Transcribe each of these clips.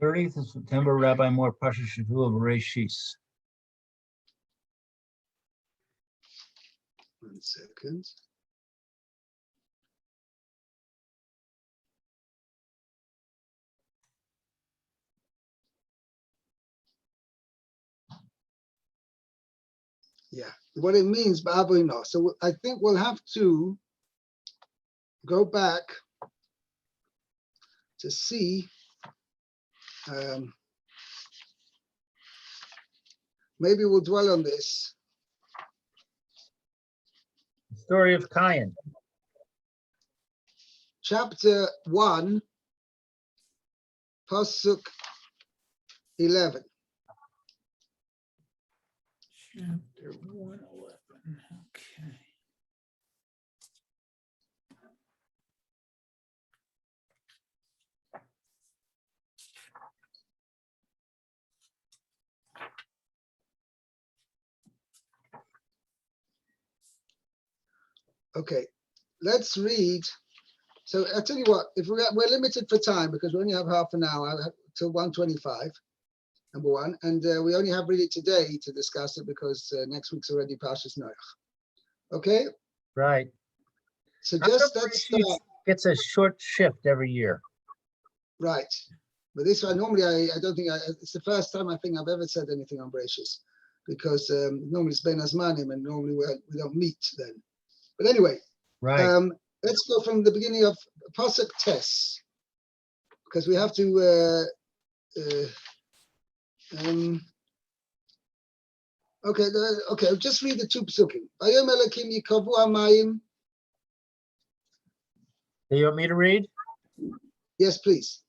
30th of September, Rabbi Moore, Parsha Shavua of Rashis. 1 second. Yeah, what it means, Ba'avoino. So I think we'll have to go back to see. Maybe we'll dwell on this. The story of Cain. Chapter 1, Pasuk 11. Chapter 111. Okay. Okay, let's read. So I'll tell you what, if we're limited for time because we only have half an hour till 1:25, number one, and we only have really today to discuss it because next week's already Parshas Noach. Okay? Right. So just let's start. Gets a short shift every year. Right. But this one, normally I don't think, it's the first time I think I've ever said anything on Bereshis because normally it's Ben Azmanim and normally we don't meet then. But anyway, Right. Let's go from the beginning of Pasuk Tes, because we have to. Okay. Just read the two psukim. Vayom Elokim yikavu hamayim. Do you want me to read? Yes, please.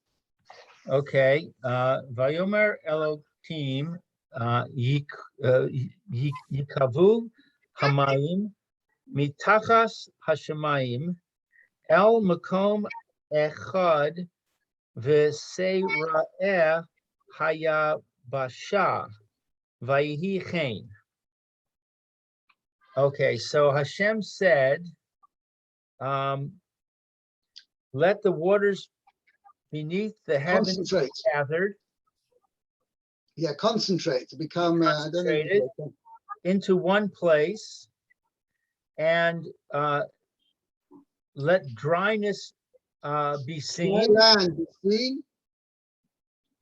Okay. Vayomer Elokim yikavu hamayim mitachas hashamayim el makom echad v'seira'eh hayabasha vayhi chen. Okay, so Hashem said, let the waters beneath the heavens Concentrate. gathered. Yeah, concentrate to become Concentrated into one place, and let dryness be seen. Dry land be seen.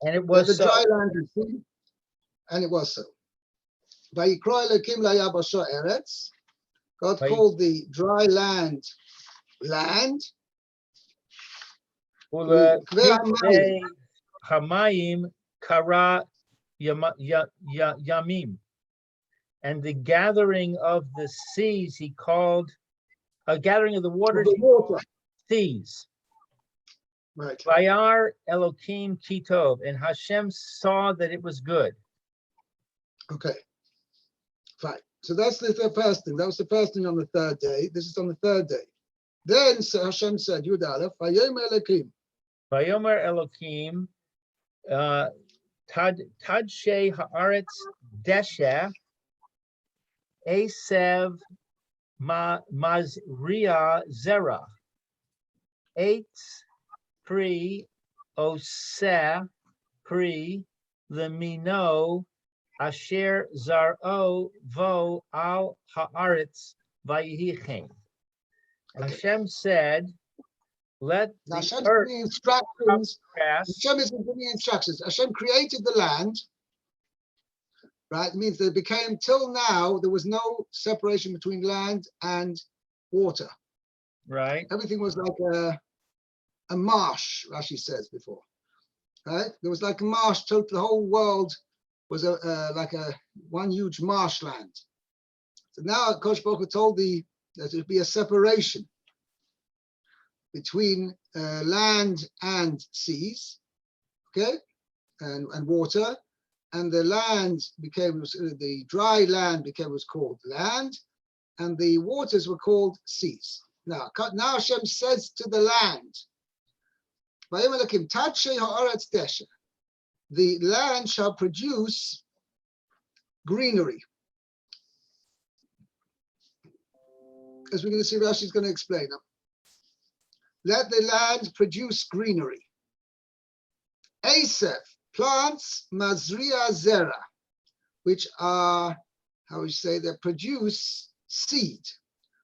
And it was the so. dry land be seen, and it was so. Vayikra Elokim layabasha eretz. God called the dry land land. Hamayim kara yamim, and the gathering of the seas he called a gathering of the waters he called seas. Right. Vayar Elokim kitov, and Hashem saw that it was good. Okay. Fine. So that's the first thing. That was the first thing on the third day. This is on the third day. Then Hashem said, Yud Aleph, Vayomer Elokim. Vayomer Elokim, Tadshe Haaretz Desha, Esev Mazria Zera, Eitz Pri Oseh Pri Lemino Asher Zaro Vo Al Haaretz Vayichen. Hashem said, let the Hashem earth giving instructions. grass. Hashem is giving instructions. Hashem created the land. Right? It means that it became, till now, there was no separation between land and water. Right. Everything was like a marsh, Rashi says before. Right? There was like a marsh. The whole world was like a one huge marshland. So now Kosh Baruch Hu told that there would be a separation between land and seas, okay, and water, and the land became, the dry land was called land, and the waters were called seas. Now Hashem says to the land, the land shall produce greenery. As we're going to see, Rashi is going to explain them. Let the land produce greenery. Asaph, plants mazria zera, which are, how we say, they produce seed,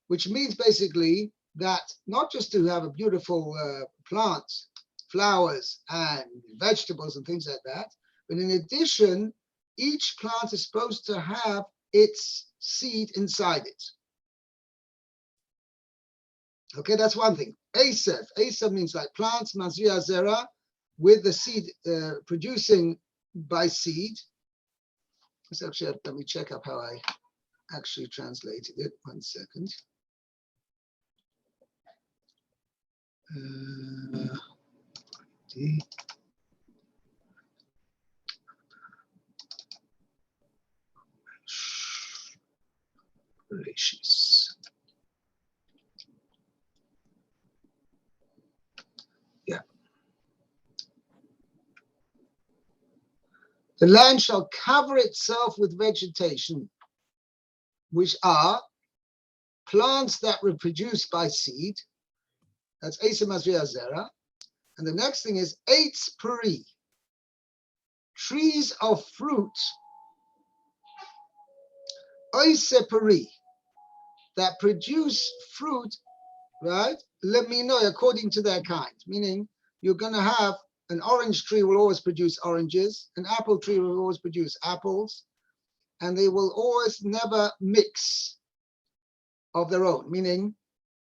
which means basically that not just to have a beautiful plant, flowers and vegetables and things like that, but in addition, each plant is supposed to have its seed inside it. Okay, that's one thing. Asef. Asef means like plants, mazria zera, with the seed producing by seed. Let me check up how I actually translated it. 1 second. Gracious. Yeah. The land shall cover itself with vegetation, which are plants that reproduce by seed. That's Asa Mazria Zera. And the next thing is Eitz Peri, trees of fruit, Oise Peri, that produce fruit, right? Let me know according to their kind, meaning you're going to have an orange tree will always produce oranges, an apple tree will always produce apples, and they will always never mix of their own, meaning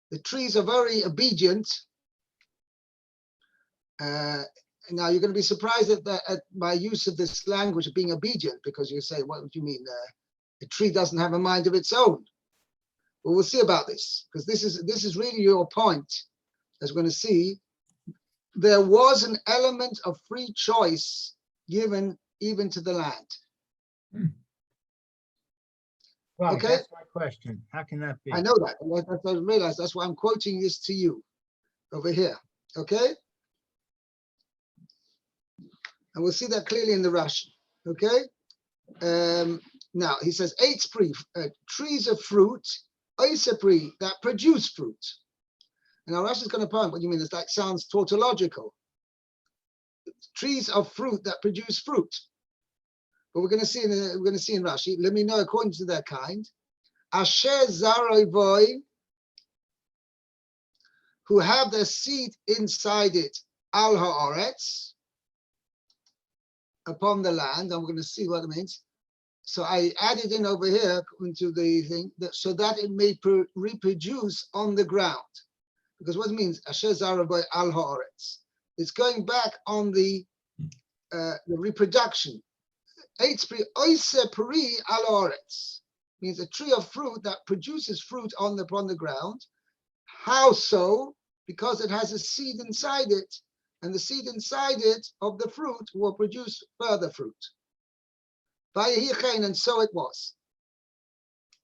the trees are very obedient. Now you're going to be surprised at my use of this language of being obedient, because you say, what do you mean? A tree doesn't have a mind of its own. Well, we'll see about this, because this is really your point, as we're going to see. There was an element of free choice given even to the land. Right, Okay, that's my question. How can that be? I know that. I realize that's why I'm quoting this to you over here. Okay, and we'll see that clearly in the Rashi. Okay, now he says Eitz Peri, trees of fruit, Oise Peri, that produce fruit. And now Rashi is going to point. What do you mean? That sounds tautological. Trees of fruit that produce fruit. But we're going to see in Rashi. Let me know according to their kind. Asher zaroi voi, who have their seed inside it, al haaretz, upon the land. I'm going to see what it means. So I added in over here into the thing so that it may reproduce on the ground. Because what it means, Asher zaroi voi al haaretz, it's going back on the reproduction. Eitz Peri oise peri al haaretz means a tree of fruit that produces fruit upon the ground. How so? Because it has a seed inside it, and the seed inside it of the fruit will produce further fruit. And so it was.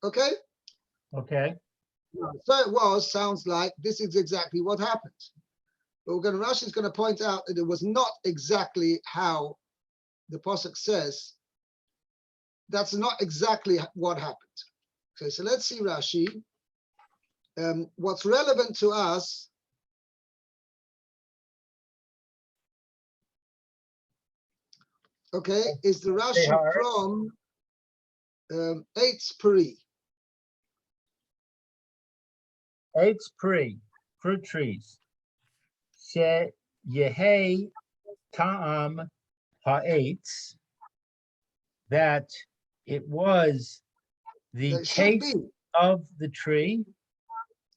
Okay? Okay. So it was sounds like this is exactly what happened. But Rashi is going to point out that it was not exactly how the Pasuk says. That's not exactly what happened. Okay, so let's see Rashi. What's relevant to us is the Rashi from Eitz Peri. Eitz Peri, fruit trees. She yehei ta'am ha'etz, that it was the taste of the tree.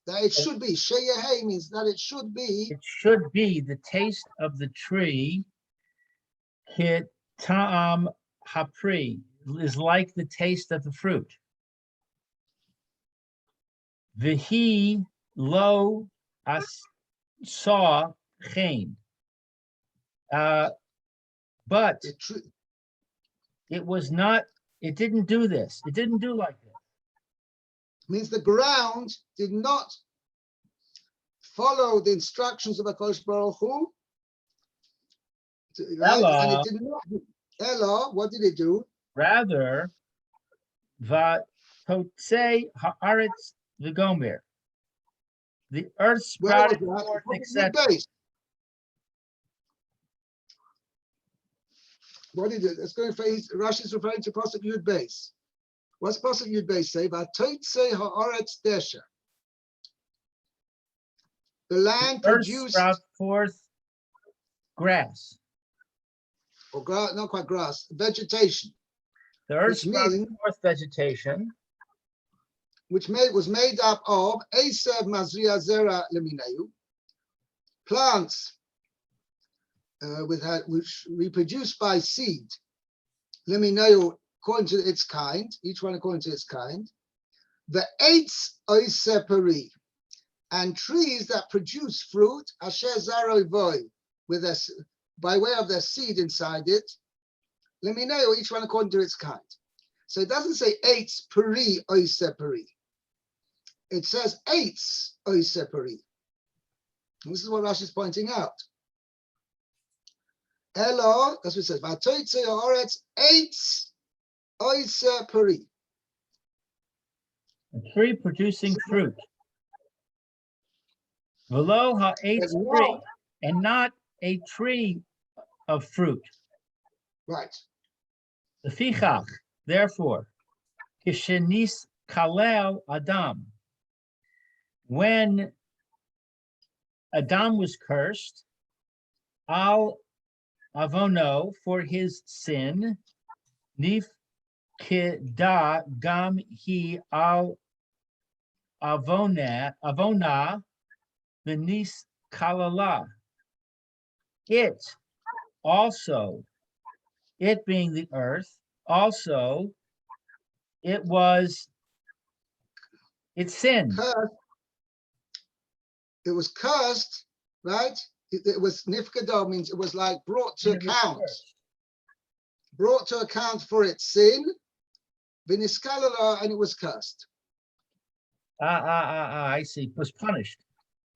That it should be. Sheyehei means that it should be. It should be the taste of the tree. Hit ta'am hapri is like the taste of the fruit. Vihi lo as saw chen. But it was not. It didn't do this. It didn't do like this. Means the ground did not follow the instructions of HaKadosh Baruch Hu, right? And it did not. Ella, what did it do? Rather, vatotse haaretz v'gomer. The earth sprouted forth, etc. What is it? It's going for Rashi is referring to Pasuk Yud Beis. What's Pasuk Yud Beis say? Vatoitze haaretz desha. The land Earth produced, sprouts forth grass. or grass, not quite grass, vegetation, The earth which sprouts means forth vegetation, was made up of Esav Mazria Zera Lemineu, plants which reproduce by seed, Lemineu according to its kind, each one according to its kind, the eitz oiseperi, and trees that produce fruit, Asher Zaroi Voi, with by way of their seed inside it, Lemineu, each one according to its kind. So it doesn't say eitz peri oiseperi. It says eitz oiseperi. This is what Rashi is pointing out. Hello, that's what it says. Vatoitze haaretz eitz oiseperi. a tree producing fruit. Velo ha'etz tree, and not a tree of fruit. Right. The fichach, therefore, kishenis kalel Adam. When Adam was cursed, al avono, for his sin, nif kida gam hi al avona venis kalala. It also, it being the earth, also it sinned. Cursed. It was cursed, right? It was nifkado, means it was like brought to account. Brought to account for its sin, viniskalala, and it was cursed. I see. Was punished.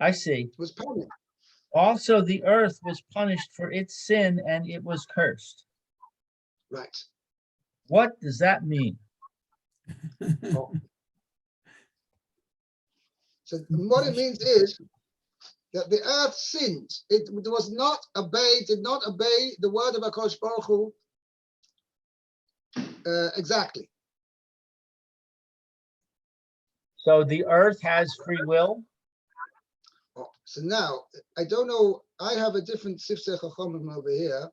I see. It was punished. Also, the earth was punished for its sin and it was cursed. Right. What does that mean? Oh. So what it means is that the earth sinned. It did not obey the word of HaKadosh Baruch Hu exactly. So the earth has free will? Oh, so now, I don't know, I have a different Sifsei Chachamim over here,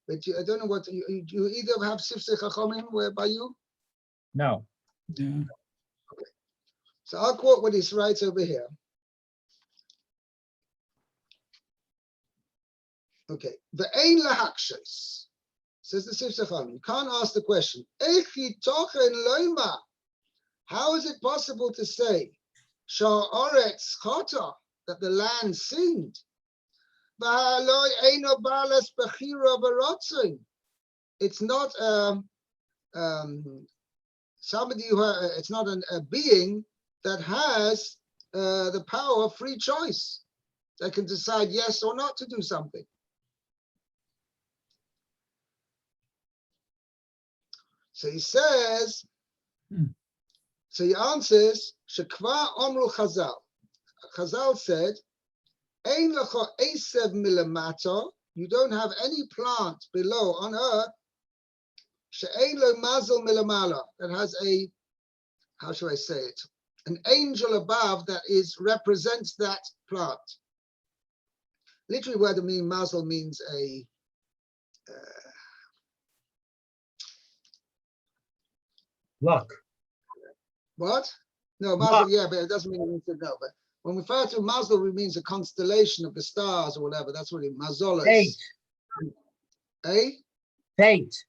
but I don't know what, you either have Sifsei Chachamim by you? No. Yeah. So I'll quote what he writes over here. Okay. The Ein Lahakshos, says the Sifsei Chachamim. You can't ask the question, Echi Tochen Loima. How is it possible to say, Sha'aretz Chata, that the land sinned? It's not somebody who it's not a being that has the power of free choice, that can decide yes or not to do something. So he says, so he answers, Shekva Omru Chazal. Chazal said, Ein lecha esev milamato, you don't have any plant below on earth, she'ein lo mazel milamala, that has a, how shall I say it, an angel above that represents that plant. Literally, where the mean mazel means a Luck. what? No, mazel, yeah, but it doesn't mean anything. No, but when we refer to mazel, it means a constellation of the stars or whatever. That's what it mazolos. Fate. Eh? Fate.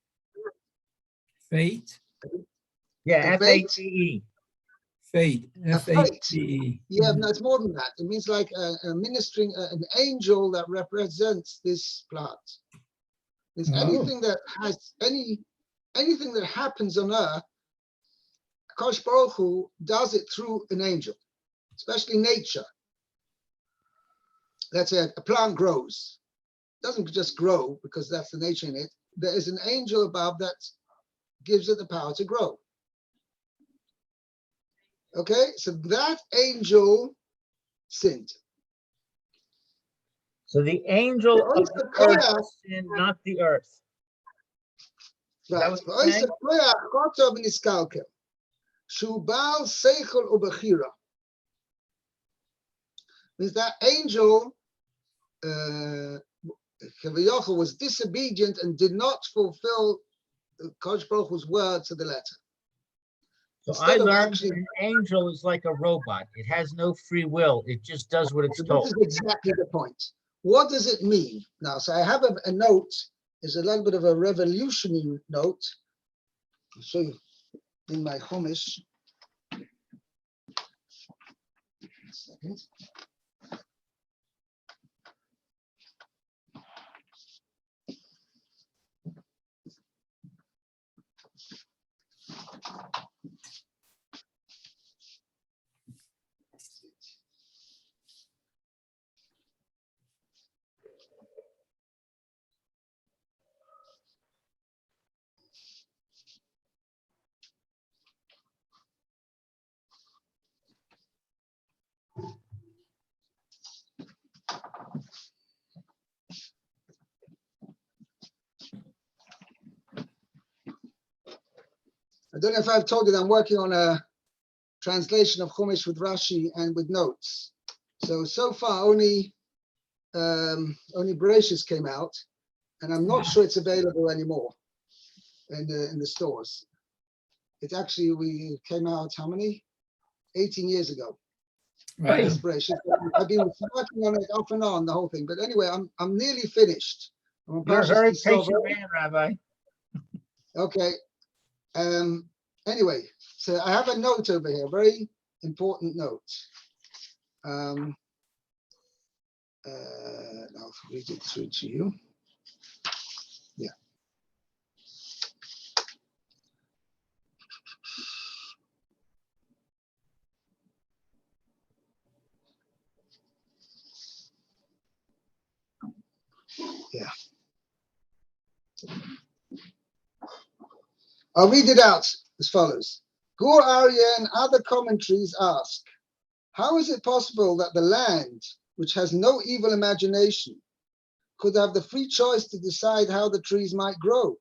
Fate. Yeah, The fate? F-A-T-E. Fate. F-A-T-E. Yeah, no, it's more than that. It means like a ministering, an angel that represents this plant. It's anything that has anything that happens on earth, HaKadosh Baruch Hu does it through an angel, especially nature. Let's say a plant grows. It doesn't just grow because that's the nature in it. There is an angel above that gives it the power to grow. Okay, so that angel sinned. So the angel of the earth sinned, not the earth. that what you're saying? Means that angel Kaviyachal was disobedient and did not fulfill Kodesh Baruch Hu's word to the letter. So Instead I of learned actually- that an angel is like a robot. It has no free will. It just does what it's So told. this is exactly the point. What does it mean? Now, so I have a note, is a little bit of a revolutionary note. I'll show you in my Chumash. One second. I don't know if I've told you that I'm working on a translation of Chumash with Rashi and with notes. So far only Bereshis came out, and I'm not sure it's available anymore in the stores. It actually we came out how many? 18 years ago. Right. This Bereshis. I've been working on it off and on the whole thing, but anyway, I'm nearly finished. I'm on You're a Parsha very Kislev. patient man, Rabbi. Okay. Anyway, so I have a note over here, very important note. I'll read it through to you. Yeah. Yeah. I'll read it out as follows. Gur Aryeh and other commentaries ask, how is it possible that the land, which has no evil imagination, could have the free choice to decide how the trees might grow,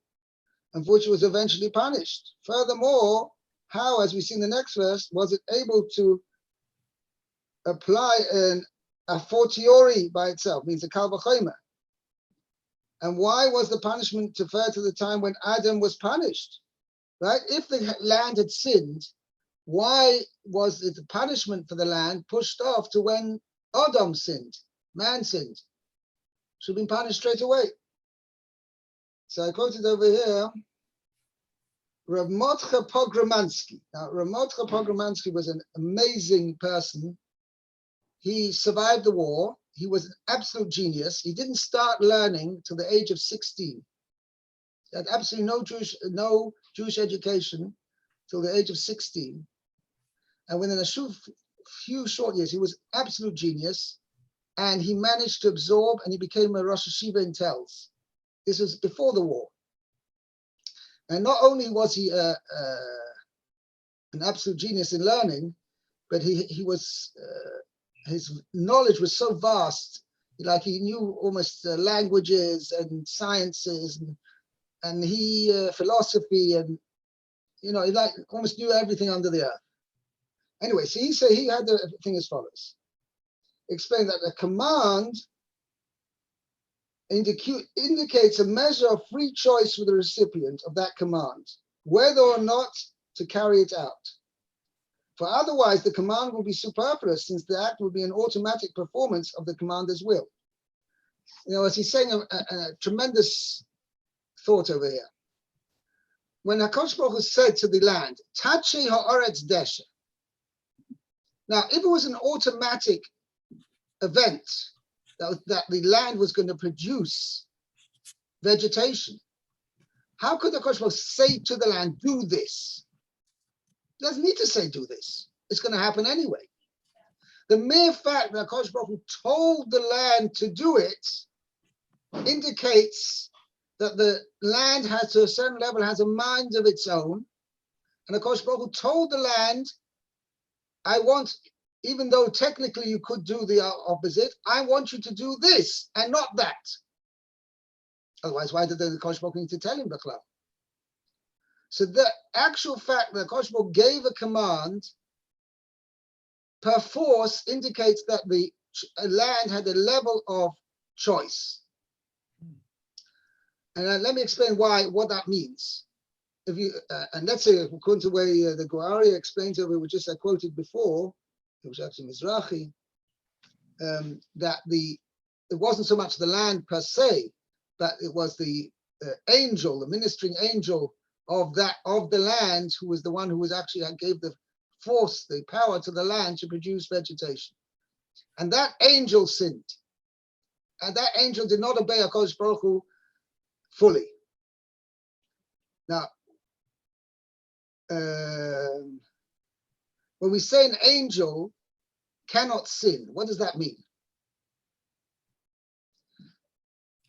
and for which it was eventually punished? Furthermore, how, as we see in the next verse, was it able to apply a fortiori by itself, means a kal v'chomer? And why was the punishment deferred to the time when Adam was punished? Right? If the land had sinned, why was the punishment for the land pushed off to when Adam sinned, man sinned? Should have been punished straight away. So I quoted over here, Rav Mordechai Pogromansky. Now, Rav Mordechai Pogromansky was an amazing person. He survived the war. He was an absolute genius. He didn't start learning till the age of 16. He had absolutely no Jewish education till the age of 16. And within a few short years, he was absolute genius. And he managed to absorb, and he became a Rosh Hashiva in Telz. This was before the war. And not only was he an absolute genius in learning, but he was his knowledge was so vast, like he knew almost languages and sciences and he philosophy, and he like almost knew everything under the earth. Anyway, so he had the thing as follows. Explain that the command indicates a measure of free choice for the recipient of that command, whether or not to carry it out. For otherwise, the command will be superfluous, since the act will be an automatic performance of the commander's will. As he's saying, a tremendous thought over here. When HaKadosh Baruch Hu said to the land, Tachi ha'aretz desha. Now, if it was an automatic event that the land was going to produce vegetation, how could the HaKadosh Baruch Hu say to the land, do this? He doesn't need to say do this. It's going to happen anyway. The mere fact that HaKadosh Baruch Hu told the land to do it indicates that the land has, to a certain level, has a mind of its own. And HaKadosh Baruch Hu told the land, I want, even though technically you could do the opposite, I want you to do this and not that. Otherwise, why did the HaKadosh Baruch Hu need to tell him, B'chlal? So the actual fact that Kosh Baruch gave a command per force indicates that the land had a level of choice. And let me explain what that means. If you and let's say, according to the way the Guaria explains it, which just I quoted before, it was actually Mizrahi, that it wasn't so much the land per se, but it was the angel, the ministering angel of the land, who was the one who was actually gave the force, the power to the land to produce vegetation. And that angel sinned. And that angel did not obey HaKadosh Baruch Hu fully. Now, when we say an angel cannot sin, what does that mean?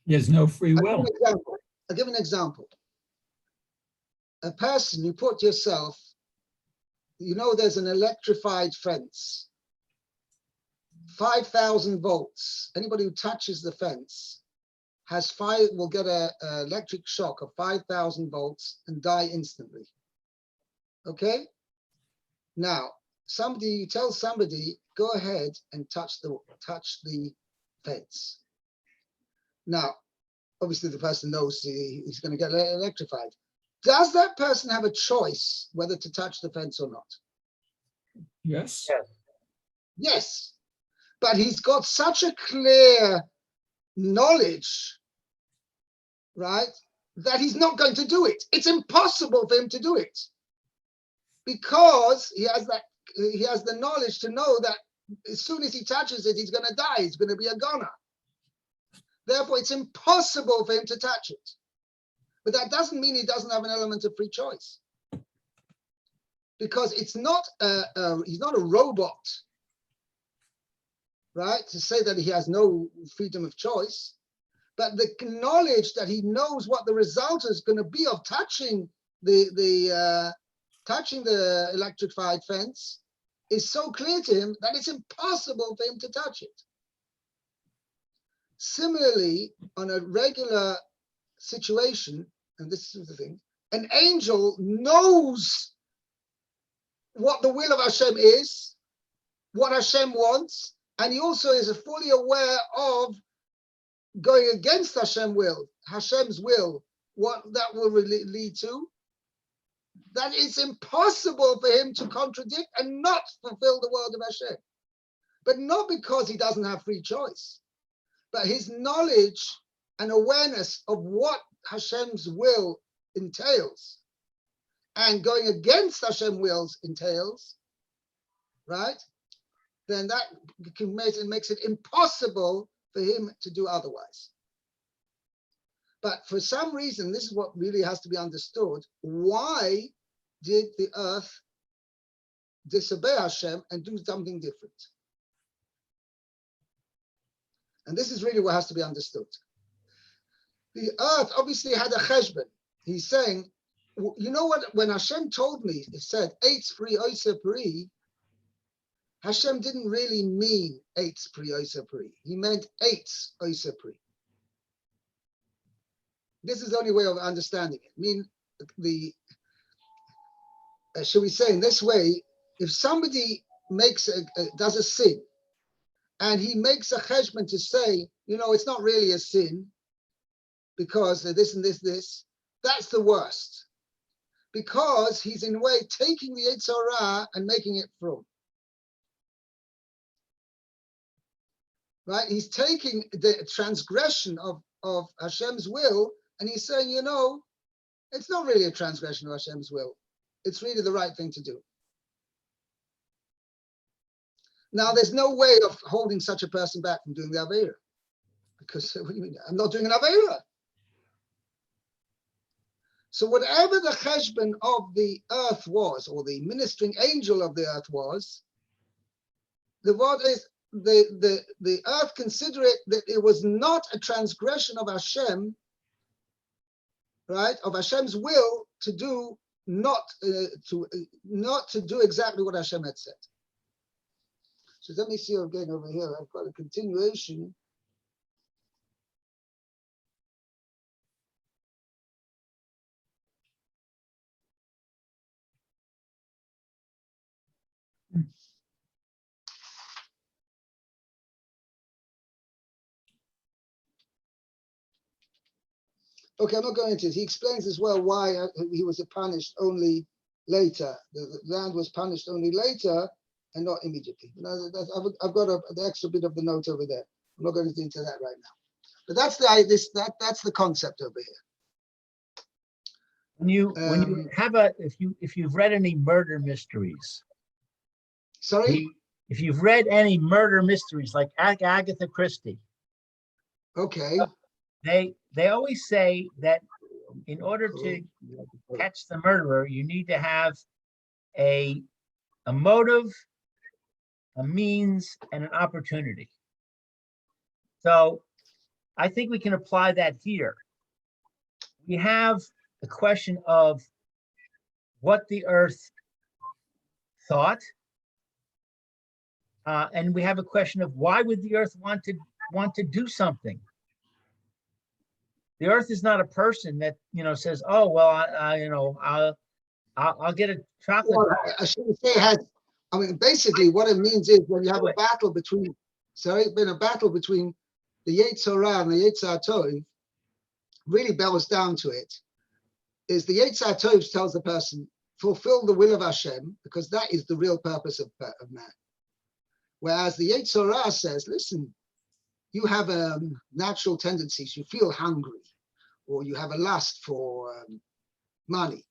He has no free will. I'll give an example. A person, you put yourself, there's an electrified fence, 5,000 volts. Anybody who touches the fence will get an electric shock of 5,000 volts and die instantly. Okay? Now, you tell somebody, go ahead and touch the fence. Now, obviously the person knows he's going to get electrified. Does that person have a choice whether to touch the fence or not? Yes. Yes. But he's got such a clear knowledge, right, that he's not going to do it. It's impossible for him to do it because he has the knowledge to know that as soon as he touches it, he's going to die. He's going to be a goner. Therefore, it's impossible for him to touch it. But that doesn't mean he doesn't have an element of free choice, because he's not a robot, right? To say that he has no freedom of choice, but the knowledge that he knows what the result is going to be of touching the electrified fence is so clear to him that it's impossible for him to touch it. Similarly, on a regular situation, and this is the thing, an angel knows what the will of Hashem is, what Hashem wants, and he also is fully aware of going against Hashem's will, what that will lead to. That it's impossible for him to contradict and not fulfill the word of Hashem. But not because he doesn't have free choice, but his knowledge and awareness of what Hashem's will entails and going against Hashem's wills entails, right? Then that makes it impossible for him to do otherwise. But for some reason, this is what really has to be understood. Why did the earth disobey Hashem and do something different? And this is really what has to be understood. The earth obviously had a cheshbon. He's saying, you know what? When Hashem told me, it said, Eitz pri oisa pri, Hashem didn't really mean Eitz pri oisa pri. He meant Eitz oisa pri. This is the only way of understanding it. I mean, should we say in this way, if somebody does a sin, and he makes a cheshbon to say, it's not really a sin, because this and this, that's the worst. Because he's in a way taking the Yetzer Hara and making it from. Right? He's taking the transgression of Hashem's will, and he's saying, it's not really a transgression of Hashem's will. It's really the right thing to do. Now, there's no way of holding such a person back from doing the Aveira. Because, what do you mean? I'm not doing an Aveira. So whatever the cheshbon of the earth was, or the ministering angel of the earth was, the word is the earth considered it that it was not a transgression of Hashem, right? Of Hashem's will to do not to do exactly what Hashem had said. So let me see again over here. I've got a continuation. Okay, I'm not going into it. He explains as well why he was punished only later. The land was punished only later and not immediately. I've got the extra bit of the note over there. I'm not going into that right now. But that's the concept over here. When you have if you've read any murder mysteries, Sorry? if you've read any murder mysteries like Agatha Christie, Okay. they always say that in order to catch the murderer, you need to have a motive, a means, and an opportunity. So I think we can apply that here. We have the question of what the earth thought, and we have a question of why would the earth want to do something. The earth is not a person that says, "Oh well, I'll get a chocolate Well, bar." I shouldn't say it has. I mean, basically, what it means is when you have a battle between, the Yetzer Hara and the Yetzer Tov, really boils down to it, is the Yetzer Tov tells the person, fulfill the will of Hashem, because that is the real purpose of man. Whereas the Yetzer Hara says, listen, you have natural tendencies, you feel hungry, or you have a lust for money,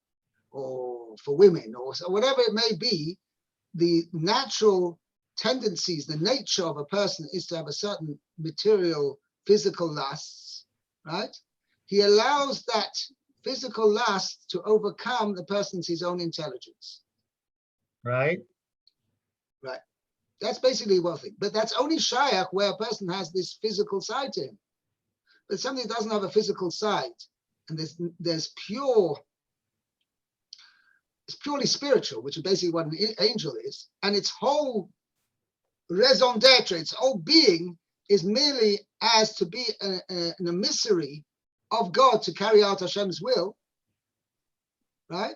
or for women, or whatever it may be. The natural tendencies, the nature of a person is to have a certain material, physical lusts, right? He allows that physical lust to overcome the person's his own intelligence. Right. Right. That's basically one thing. But that's only shaykh where a person has this physical side to him. But something that doesn't have a physical side, and it's purely spiritual, which is basically what an angel is, and its whole raison d'etre, its whole being, is merely as to be an emissary of God to carry out Hashem's will, right?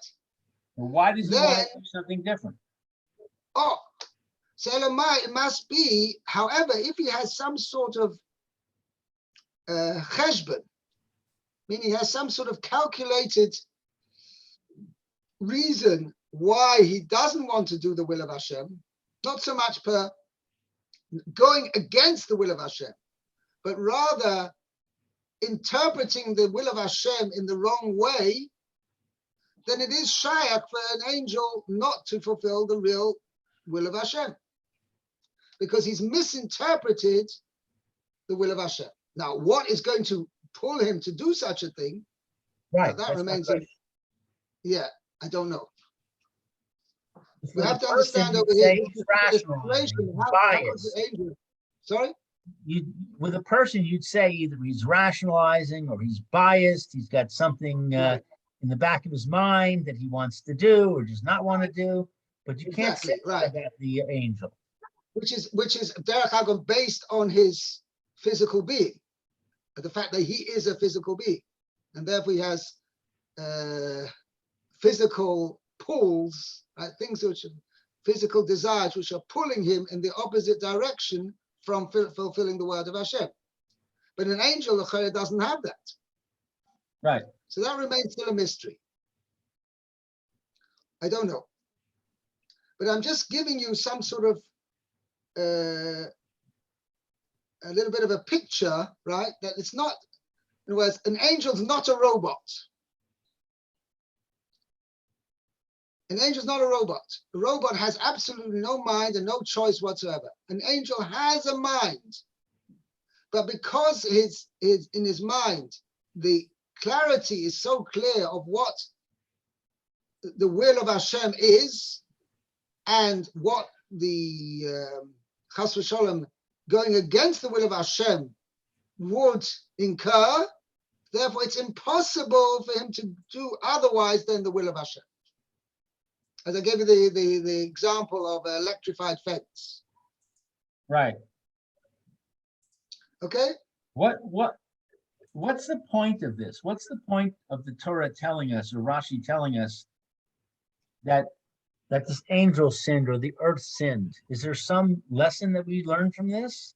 Well, why does he want to do something different? Oh, so Elamai, it must be, however, if he has some sort of cheshbon, meaning he has some sort of calculated reason why he doesn't want to do the will of Hashem, not so much per going against the will of Hashem, but rather interpreting the will of Hashem in the wrong way, then it is shaykh for an angel not to fulfill the real will of Hashem, because he's misinterpreted the will of Hashem. Now, what is going to pull him to do such a thing? Right. That remains. Yeah, I don't know. We For have the to person, understand you'd over say here. he's rationalizing, How biased. the angel, sorry? With a person, you'd say either he's rationalizing or he's biased. He's got something Right. in the back of his mind that he wants to do or does not want to do. But you can't say Exactly, that right. about the angel. Which is Derek Hagon based on his physical being, the fact that he is a physical being, and therefore he has physical pulls, right? Things which are physical desires which are pulling him in the opposite direction from fulfilling the word of Hashem. But an angel, the Chayah, doesn't have that. Right. So that remains still a mystery. I don't know. But I'm just giving you some sort of a little bit of a picture, right? That it's not, in other words, an angel's not a robot. An angel's not a robot. A robot has absolutely no mind and no choice whatsoever. An angel has a mind, but because in his mind, the clarity is so clear of what the will of Hashem is, and what the Chas v'Sholom going against the will of Hashem would incur. Therefore, it's impossible for him to do otherwise than the will of Hashem. As I gave you the example of an electrified fence. Right. Okay? What's the point of this? What's the point of the Torah telling us, or Rashi telling us, that that this angel sinned or the earth sinned. Is there some lesson that we learned from this?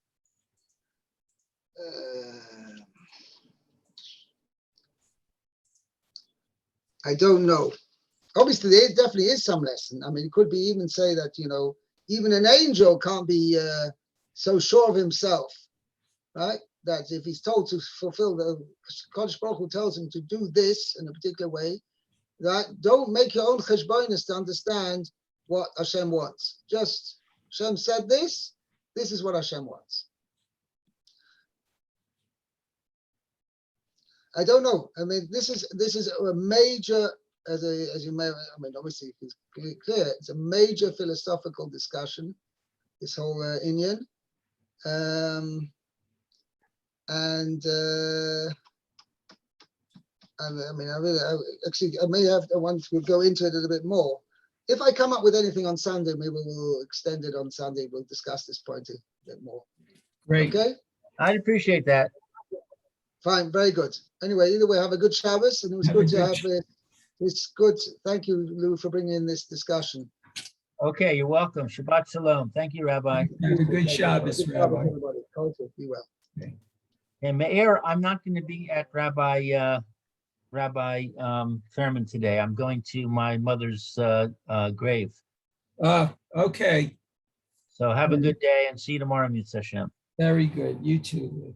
I don't know. Obviously, there definitely is some lesson. I mean, it could be even say that, even an angel can't be so sure of himself, right? That if he's told to fulfill the Kodesh Baruch Hu tells him to do this in a particular way, that don't make your own cheshbonis to understand what Hashem wants. Just Hashem said this is what Hashem wants. I don't know. I mean, this is a major, as you may, I mean, obviously it's clear, it's a major philosophical discussion, this whole Inyan. I mean, I may have I want to go into it a little bit more. If I come up with anything on Sunday, maybe we'll extend it on Sunday. We'll discuss this point a bit more. Great. Okay? I'd appreciate that. Fine, very good. Anyway, either way, have a good Shabbos, and it was Have a good to good have it. It's good. Thank you, Lou, for bringing in this discussion. Okay, you're welcome. Shabbat shalom. Thank you, Rabbi. Have a good Shabbos, Good Shabbos, Rabbi. everybody. Kosher, be well. And Meir, I'm not going to be at Rabbi Fairman today. I'm going to my mother's grave. Okay, So have a good day and see you tomorrow, Mitzvah Hashem. very good. You too.